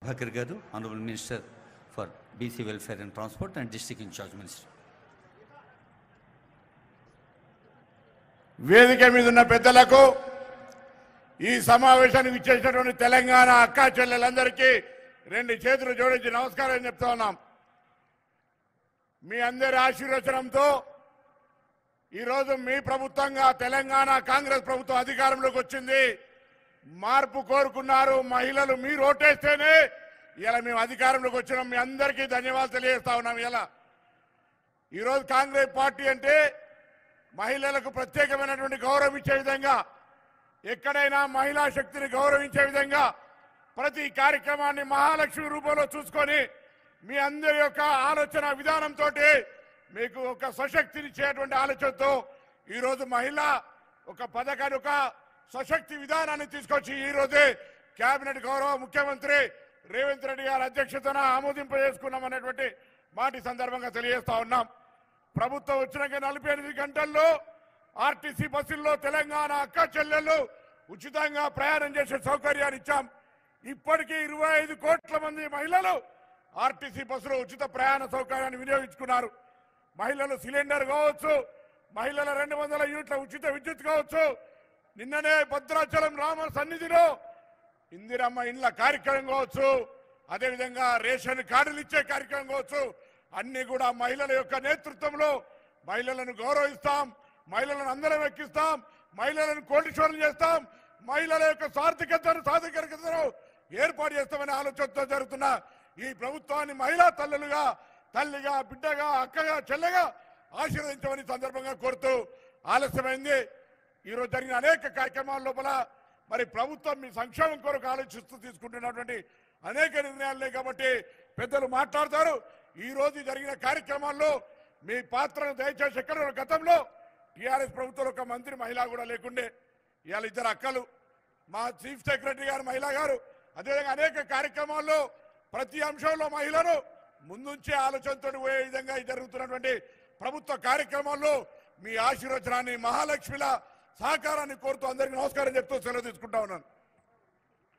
Bhakar Garu, Honorable Minister for BC Welfare and Transport and District in Charge Minister. వేదిక మీద ఉన్న పెద్దలకు ఈ సమావేశానికి ఇచ్చేసినటువంటి తెలంగాణ అక్కా చెల్లెలందరికీ రెండు చేతులు జోడించి నమస్కారం చెప్తా ఉన్నాం. మీ అందరి ఆశీర్వచనంతో ఈరోజు మీ ప్రభుత్వంగా తెలంగాణ కాంగ్రెస్ ప్రభుత్వం అధికారంలోకి వచ్చింది. మార్పు కోరుకున్నారు మహిళలు, మీరు ఓటేస్తేనే ఇలా మేము అధికారంలోకి వచ్చినాం. మీ అందరికీ ధన్యవాదాలు తెలియజేస్తా ఉన్నాం. ఈరోజు కాంగ్రెస్ పార్టీ అంటే మహిళలకు ప్రత్యేకమైనటువంటి గౌరవం ఇచ్చే విధంగా, ఎక్కడైనా మహిళా శక్తిని గౌరవించే విధంగా ప్రతి కార్యక్రమాన్ని మహాలక్ష్మి రూపంలో చూసుకొని మీ అందరి యొక్క ఆలోచన విధానంతో మీకు ఒక సశక్తినిచ్చేటువంటి ఆలోచనతో ఈరోజు మహిళ ఒక పథకాన్ని, ఒక సశక్తి విధానాన్ని తీసుకొచ్చి ఈరోజే కేబినెట్ గౌరవ ముఖ్యమంత్రి రేవంత్ రెడ్డి గారి అధ్యక్షతన ఆమోదింపజేసుకున్నామనేటువంటి మాట సందర్భంగా తెలియజేస్తా ఉన్నాం. ప్రభుత్వం వచ్చినాక 48 గంటల్లో ఆర్టీసీ బస్సుల్లో తెలంగాణ అక్క చెల్లెళ్ళు ఉచితంగా ప్రయాణం చేసే సౌకర్యాన్ని ఇచ్చాం. ఇప్పటికీ 25 కోట్ల మంది మహిళలు ఆర్టీసీ బస్సులో ఉచిత ప్రయాణ సౌకర్యాన్ని వినియోగించుకున్నారు. మహిళలు సిలిండర్ కావచ్చు, మహిళల 200 యూనిట్ల ఉచిత విద్యుత్ కావచ్చు, నిన్ననే భద్రాచలం రామ సన్నిధిలో ఇందిరమ్మ ఇండ్ల కార్యక్రమం కావచ్చు, అదేవిధంగా రేషన్ కార్డులు ఇచ్చే కార్యక్రమం కావచ్చు, అన్ని కూడా మహిళల యొక్క నేతృత్వంలో మహిళలను గౌరవిస్తాం, మహిళలను అందరం ఎక్కిస్తాం, మహిళలను కోటీశ్వరులు చేస్తాం, మహిళల యొక్క సాధికారికతను ఏర్పాటు చేస్తామనే ఆలోచనతో జరుగుతున్న ఈ ప్రభుత్వాన్ని మహిళా తల్లులుగా, తల్లిగా, బిడ్డగా, అక్కగా, చెల్లెగా ఆశీర్వదించమని సందర్భంగా కోరుతూ, ఆలస్యమైంది. ఈరోజు జరిగిన అనేక కార్యక్రమాల లోపల మరి ప్రభుత్వం మీ సంక్షేమం కొరకు ఆలోచిస్తూ తీసుకుంటున్నటువంటి అనేక నిర్ణయాలే కాబట్టి పెద్దలు మాట్లాడతారు. ఈ రోజు జరిగిన కార్యక్రమాల్లో మీ పాత్రను దయచేసి ఎక్కడ గతంలో టీఆర్ఎస్ ప్రభుత్వంలో ఒక మంత్రి మహిళ కూడా లేకుండే, ఇవాళ 2 అక్కలు, మా చీఫ్ సెక్రటరీ గారు మహిళ గారు, అదేవిధంగా అనేక కార్యక్రమాల్లో ప్రతి అంశంలో మహిళను ముందుంచే ఆలోచనతో పోయే విధంగా జరుగుతున్నటువంటి ప్రభుత్వ కార్యక్రమాల్లో మీ ఆశీర్వచనాన్ని, మహాలక్ష్మిల సహకారాన్ని కోరుతూ అందరికీ నమస్కారం చెప్తూ సెలవు తీసుకుంటా ఉన్నాను.